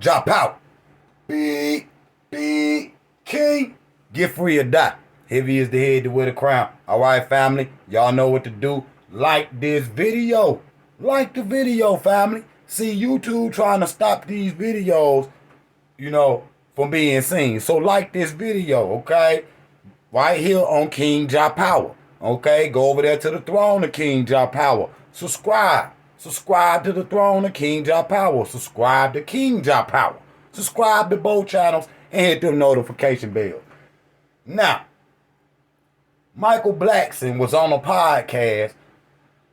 Drop out. Big, big king. Get free or die. Heavy is the head to wear the crown. All right, family. Y'all know what to do. Like this video. Like the video, family. See, YouTube trying to stop these videos, from being seen. So like this video, okay? Right here on KINGJAHPOWER. Okay? Go over there to the throne of KINGJAHPOWER. Subscribe. Subscribe to the throne of KINGJAHPOWER. Subscribe to KINGJAHPOWER. Subscribe to both channels and hit the notification bell. Now, Michael Blackson was on a podcast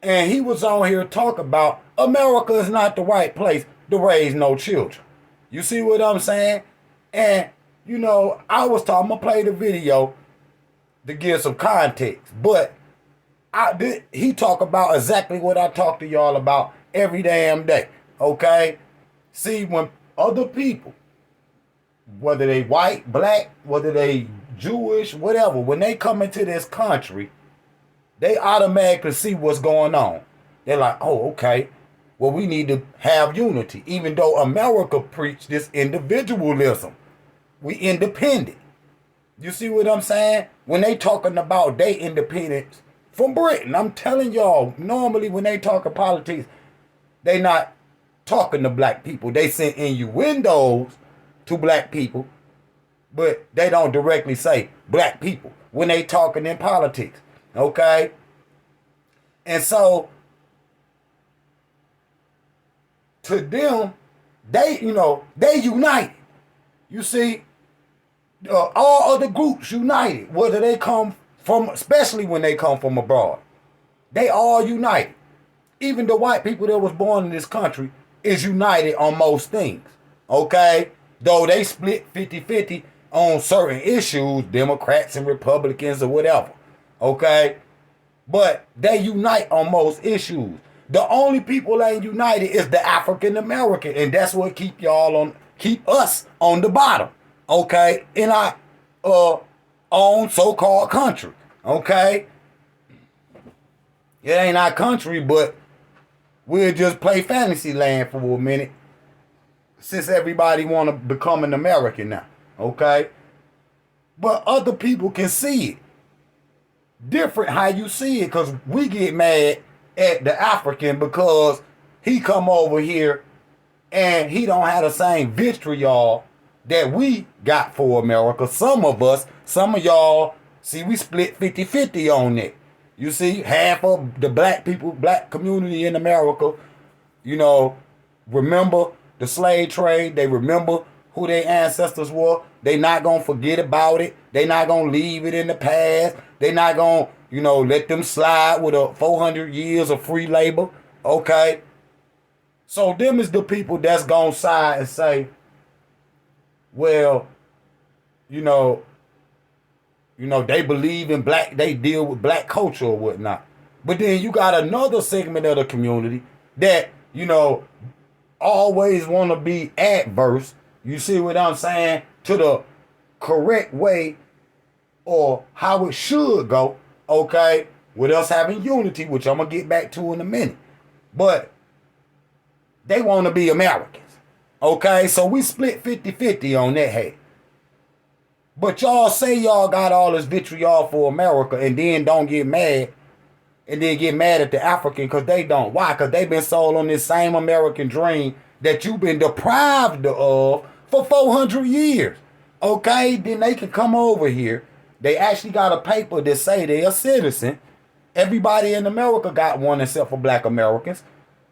and he was on here talking about America is not the right place to raise no children. You see what I'm saying? And, I was talking, I'm going to play the video to give some context. But he talked about exactly what I talk to y'all about every damn day. Okay? See, when other people, whether they white, black, whether they Jewish, whatever, when they come into this country, they automatically see what's going on. They're like, oh, okay, well, we need to have unity. Even though America preached this individualism. We independent. You see what I'm saying? When they talking about their independence from Britain, I'm telling y'all, normally when they talking politics, they not talking to black people. They send innuendos to black people, but they don't directly say black people when they talking in politics. Okay? And so, to them, they united. You see, all other groups united, whether they come from, especially when they come from abroad. They all united. Even the white people that was born in this country is united on most things. Okay? Though they split 50-50 on certain issues, Democrats and Republicans or whatever. Okay? But they unite on most issues. The only people that ain't united is the African American, and that's what keep us on the bottom. Okay? In our own so-called country. Okay? It ain't our country, but we'll just play fantasy land for a minute. Since everybody want to become an American now. Okay? But other people can see it. Different how you see it, because we get mad at the African because he come over here and he don't have the same vitriol that we got for America. Some of y'all, see, we split 50-50 on that. You see, half of the black community in America, remember the slave trade. They remember who their ancestors were. They not going to forget about it. They not going to leave it in the past. They not going to, let them slide with 400 years of free labor. Okay? So them is the people that's going to side and say, well, they believe in they deal with black culture or whatnot. But then you got another segment of the community that, always want to be adverse. You see what I'm saying? To the correct way or how it should go. Okay? With us having unity, which I'm going to get back to in a minute. But they want to be Americans. Okay? So we split 50-50 on that head. But y'all say y'all got all this vitriol for America and then don't get mad. And then get mad at the African because they don't. Why? Because they've been sold on this same American dream that you've been deprived of for 400 years. Okay? Then they can come over here. They actually got a paper that say they're a citizen. Everybody in America got one except for black Americans.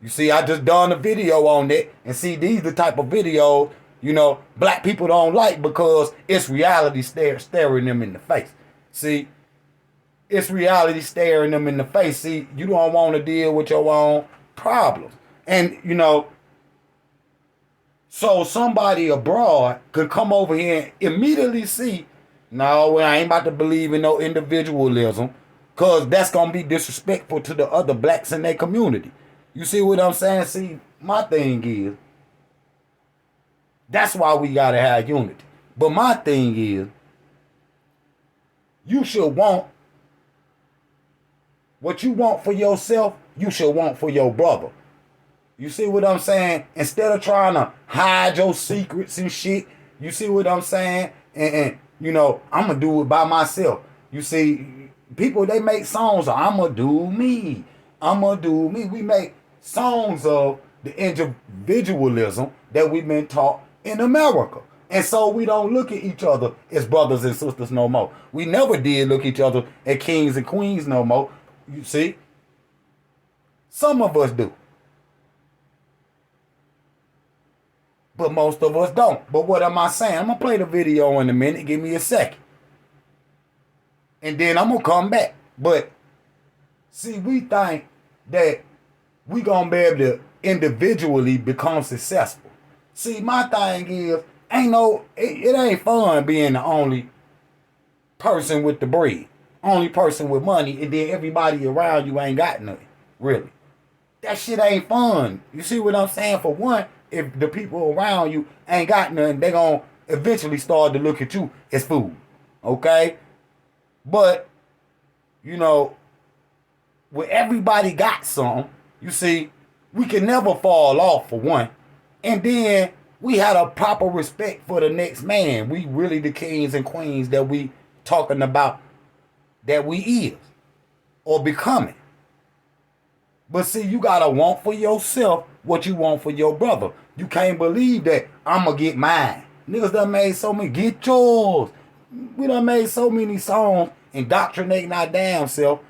You see, I just done a video on that. And see, these the type of videos, black people don't like because it's reality staring them in the face. See? It's reality staring them in the face. See, you don't want to deal with your own problems. And, so somebody abroad could come over here and immediately see, no, I ain't about to believe in no individualism because that's going to be disrespectful to the other blacks in their community. You see what I'm saying? See, my thing is, that's why we got to have unity. But my thing is, you should want what you want for yourself, you should want for your brother. You see what I'm saying? Instead of trying to hide your secrets and shit, you see what I'm saying? And you know, I'm going to do it by myself. You see, people, they make songs of, I'm going to do me. I'm going to do me. We make songs of the individualism that we've been taught in America. And so we don't look at each other as brothers and sisters no more. We never did look at each other as kings and queens no more. You see? Some of us do. But most of us don't. But what am I saying? I'm going to play the video in a minute. Give me a second. And then I'm going to come back. But see, we think that we going to be able to individually become successful. See, my thing is, it ain't fun being the only person with the bread. Only person with money, and then everybody around you ain't got nothing. Really. That shit ain't fun. You see what I'm saying? For one, if the people around you ain't got nothing, they gonna eventually start to look at you as food. Okay? But, you know, when everybody got something, you see, we can never fall off for one. And then we had a proper respect for the next man. We really the kings and queens that we talking about that we is or becoming. But see, you gotta want for yourself what you want for your brother. You can't believe that I'ma get mine. Niggas done made so many, get yours. We done made so many songs indoctrinating our damn self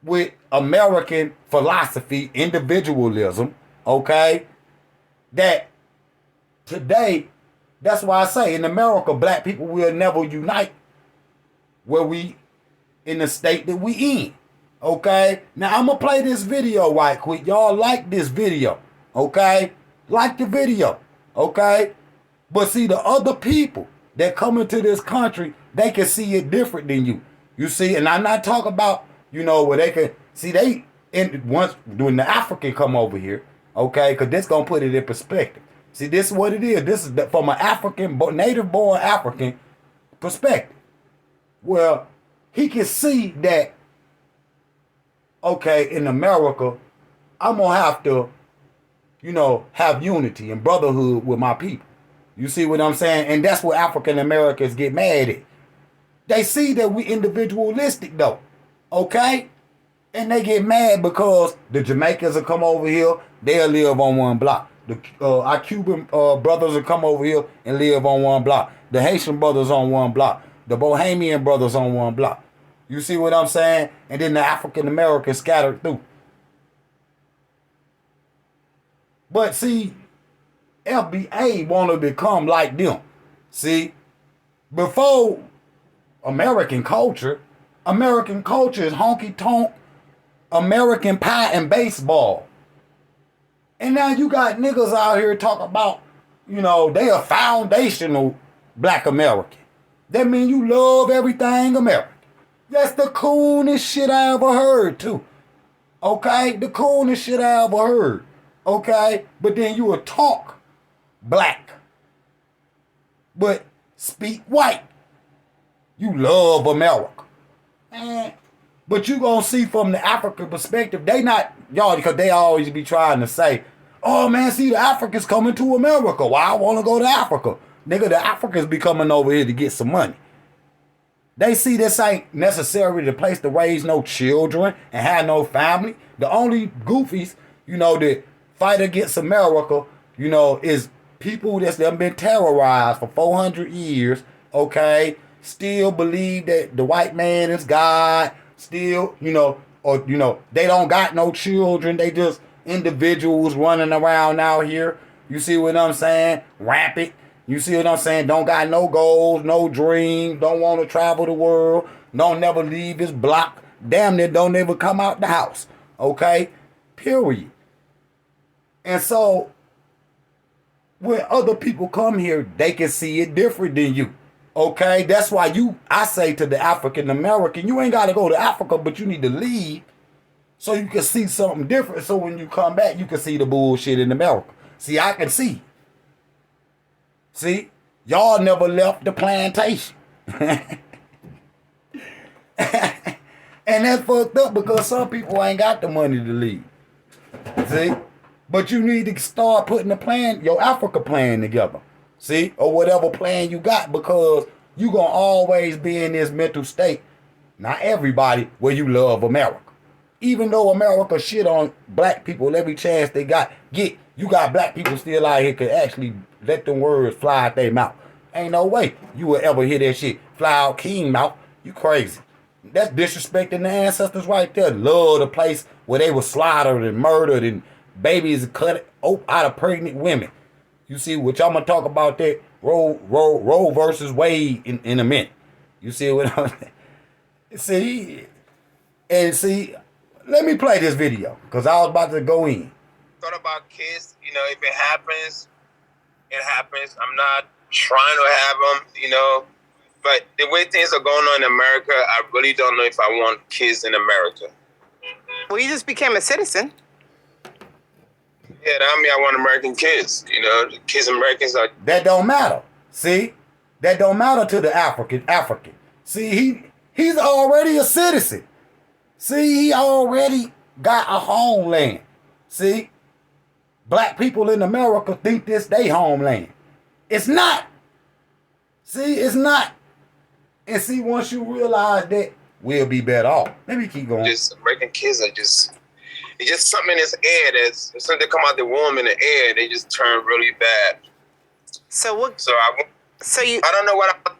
with American philosophy, individualism, okay? That today, that's why I say in America, black people will never unite where we in the state that we in. Okay? Now I'm gonna play this video right quick. Y'all like this video. Okay? Like the video. Okay? But see, the other people that come into this country, they can see it different than you. You see, and I'm not talking about, you know, where they can see once when the African come over here, okay, because this gonna put it in perspective. See, this is what it is. This is from an African, native born African perspective. Well, he can see that, okay, in America, I'm gonna have to, you know, have unity and brotherhood with my people. You see what I'm saying? And that's what African Americans get mad at. They see that we individualistic though, okay? And they get mad because the Jamaicans will come over here, they'll live on one block. Our Cuban brothers will come over here and live on one block. The Haitian brothers on one block. The Bohemian brothers on one block. You see what I'm saying? And then the African Americans scattered through. But see, FbA want to become like them. See, before American culture is honky tonk, American pie and baseball. And now you got niggas out here talking about, you know, they are foundational black American. That means you love everything American. That's the coolest shit I ever heard too. Okay? The coolest shit I ever heard. Okay? But then you will talk black, but speak white. You love America. But you gonna see from the African perspective, they not, y'all, because they always be trying to say, oh man, see the Africans coming to America. Why I wanna go to Africa? Nigga, the Africans be coming over here to get some money. They see this ain't necessarily the place to raise no children and have no family. The only goofies, you know, that fight against America, you know, is people that's done been terrorized for 400 years, okay? Still believe that the white man is God, still, you know, or, you know, they don't got no children. They just individuals running around out here. You see what I'm saying? Rampant. You see what I'm saying? Don't got no goals, no dreams, don't want to travel the world, don't never leave his block, damn near don't ever come out the house. Okay? Period. And so, when other people come here, they can see it different than you. Okay? That's why I say to the African American, you ain't got to go to Africa, but you need to leave so you can see something different. So when you come back, you can see the bullshit in America. See, I can see. See, y'all never left the plantation. And that's fucked up because some people ain't got the money to leave. See? But you need to start putting the plan, your Africa plan together. See? Or whatever plan you got, because you going to always be in this mental state. Not everybody, where you love America. Even though America shit on black people every chance they get, you got black people still out here could actually let them words fly out their mouth. Ain't no way you will ever hear that shit fly out King mouth. You crazy. That's disrespecting the ancestors right there. Love the place where they were slaughtered and murdered and babies cut out of pregnant women. You see, which I'm gonna talk about that Roe versus Wade in a minute. You see what I'm saying? See, let me play this video because I was about to go in. Thought about kids, if it happens, it happens. I'm not trying to have them, but the way things are going on in America, I really don't know if I want kids in America. Well, you just became a citizen. Yeah, that means I want American kids. The kids Americans are... That don't matter. See? That don't matter to the African. See, he's already a citizen. See, he already got a homeland. See? Black people in America think this they homeland. It's not. See, it's not. And see, once you realize that, we'll be better off. Let me keep going. Just American kids are just... It's just something in this air that's... As soon as they come out the womb in the air, they just turn really bad. So what... I don't know what I...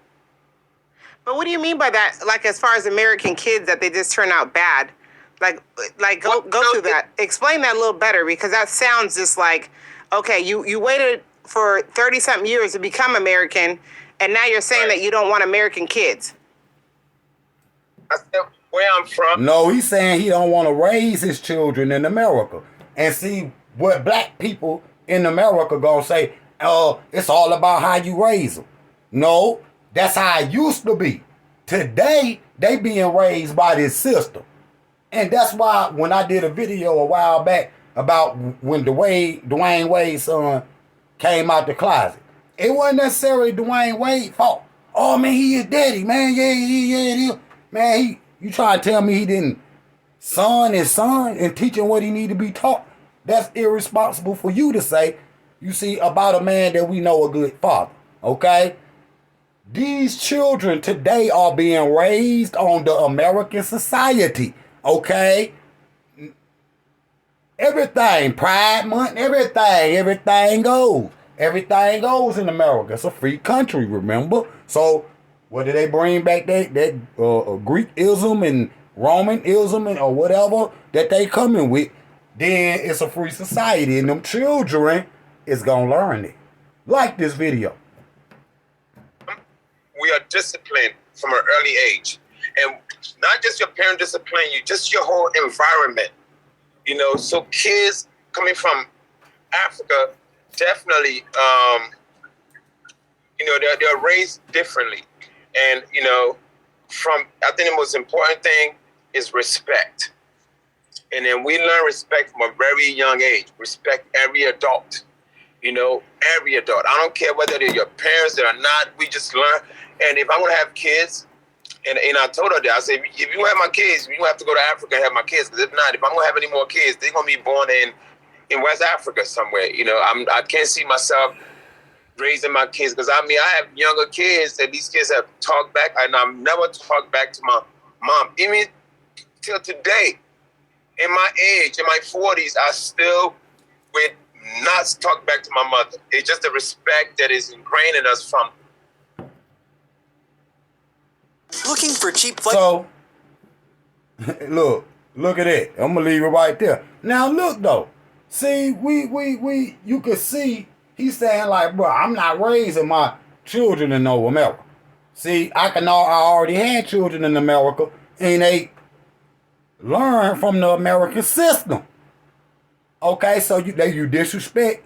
But what do you mean by that? Like, as far as American kids, that they just turn out bad? Go through that. Explain that a little better, because that sounds just like, okay, you waited for 30-something years to become American, and now you're saying that you don't want American kids. I said where I'm from. No, he's saying he don't want to raise his children in America. And see, what black people in America gonna say, it's all about how you raise them. No. That's how it used to be. Today, they being raised by this system. And that's why when I did a video a while back about when Dwayne Wade's son came out the closet, it wasn't necessarily Dwayne Wade's fault. Oh, man, he is daddy, man. Yeah. Man, you trying to tell me he didn't son his son and teach him what he need to be taught? That's irresponsible for you to say, you see, about a man that we know a good father. Okay? These children today are being raised on the American society, okay? Everything, Pride Month, everything goes. Everything goes in America. It's a free country, remember? So, what do they bring back? That Greekism and Romanism and or whatever that they coming with, then it's a free society, and them children is gonna learn it. Like this video. We are disciplined from an early age. And not just your parent discipline you, just your whole environment. So kids coming from Africa, definitely, they're raised differently. And, I think the most important thing is respect. And then we learn respect from a very young age. Respect every adult. Every adult. I don't care whether they're your parents or not. We just learn. And if I'm going to have kids, and I told her that, I said, if you have my kids, you have to go to Africa and have my kids. Because if not, if I'm going to have any more kids, they're going to be born in West Africa somewhere. I can't see myself raising my kids. Because, I have younger kids, and these kids have talked back. And I've never talked back to my mom. Even till today, in my age, in my 40s, I still would not talk back to my mother. It's just the respect that is ingrained in us from. Looking for cheap So, look at it. I'm gonna leave it right there. Now look though. See, you can see he's saying like, bro, I'm not raising my children in no America. See, I already had children in America, and they learn from the American system. Okay, so you disrespect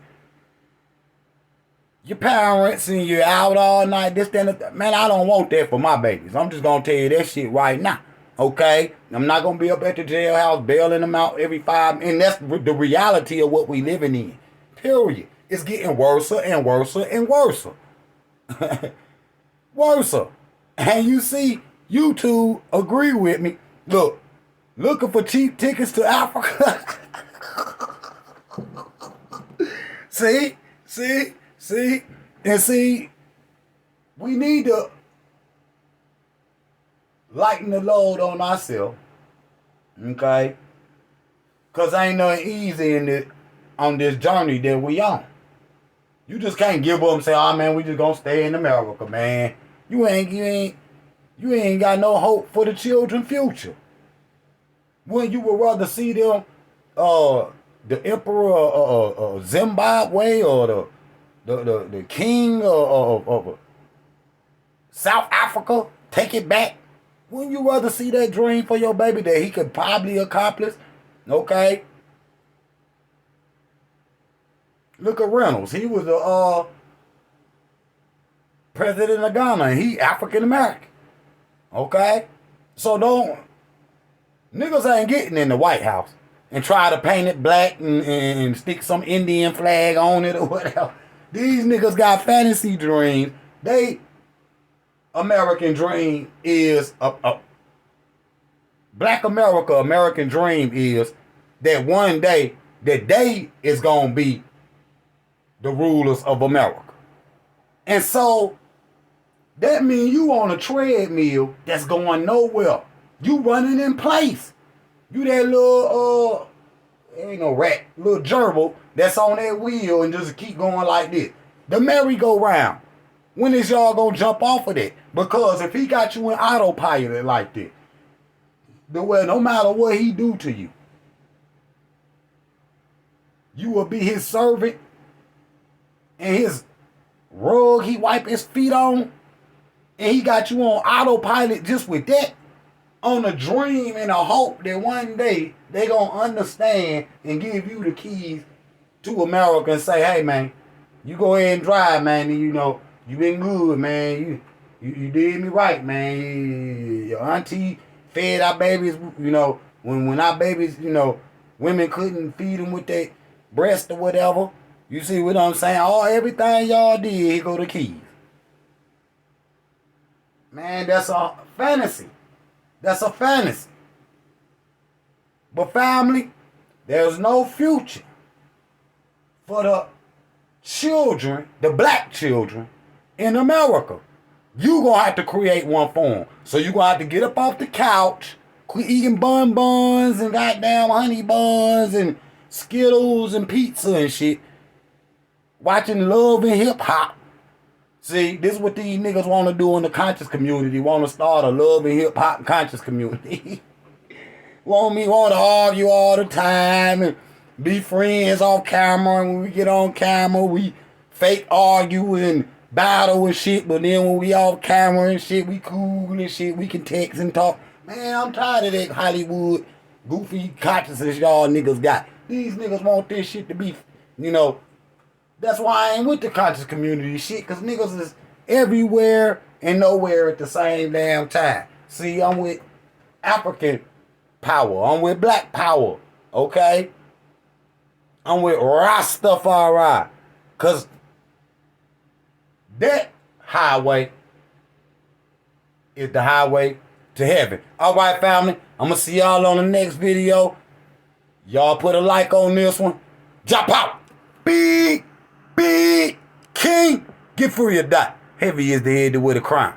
your parents and you're out all night, this, that, man, I don't want that for my babies. I'm just going to tell you that shit right now. Okay? I'm not going to be up at the jailhouse bailing them out every 5 minutes. And that's the reality of what we living in. Period. It's getting worse and worse and worse. Worse. And you see, you two agree with me. Look, looking for cheap tickets to Africa. See? And see, we need to lighten the load on ourselves. Okay? Because ain't nothing easy on this journey that we on. You just can't give up and say, oh man, we just gonna stay in America, man. You ain't got no hope for the children's future. When you would rather see them, the emperor of Zimbabwe or the king of South Africa take it back. Wouldn't you rather see that dream for your baby that he could probably accomplish? Okay. Look at Reynolds. He was the president of Ghana, and he African American. Okay? So niggas ain't getting in the White House and try to paint it black and stick some Indian flag on it or whatever. These niggas got fantasy dreams. American dream is Black American dream is that one day that they is gonna be the rulers of America. And so that means you on a treadmill that's going nowhere. You running in place. You that little ain't no rat, little gerbil that's on that wheel and just keep going like this. The merry-go-round. When is y'all gonna jump off of that? Because if he got you in autopilot like this, no matter what he do to you, you will be his servant and his rug he wipe his feet on, and he got you on autopilot just with that, on a dream and a hope that one day they gonna understand and give you the keys to America and say, hey man, you go ahead and drive, man, and you been good, man. You did me right, man. Your auntie fed our babies, when our babies, women couldn't feed them with their breast or whatever. You see what I'm saying? Everything y'all did, here go the keys. Man, that's a fantasy. That's a fantasy. But family, there's no future for the children, the black children in America. You gonna have to create one for them. So you gonna have to get up off the couch, quit eating bonbons and goddamn honey buns and Skittles and pizza and shit, watching Love and Hip Hop. See, this is what these niggas want to do in the conscious community. Want to start a Love and Hip Hop conscious community. want to argue all the time and be friends off camera. And when we get on camera, we fake argue and battle and shit. But then when we off camera and shit, we cool and shit. We can text and talk. Man, I'm tired of that Hollywood goofy consciousness y'all niggas got. These niggas want this shit to be, That's why I ain't with the conscious community shit, because niggas is everywhere and nowhere at the same damn time. See, I'm with African power. I'm with black power. Okay? I'm with Rastafari. Because that highway is the highway to heaven. All right, family. I'm going to see y'all on the next video. Y'all put a like on this one. Jump out. Big King. Get free or die. Heavy is the head with a crown.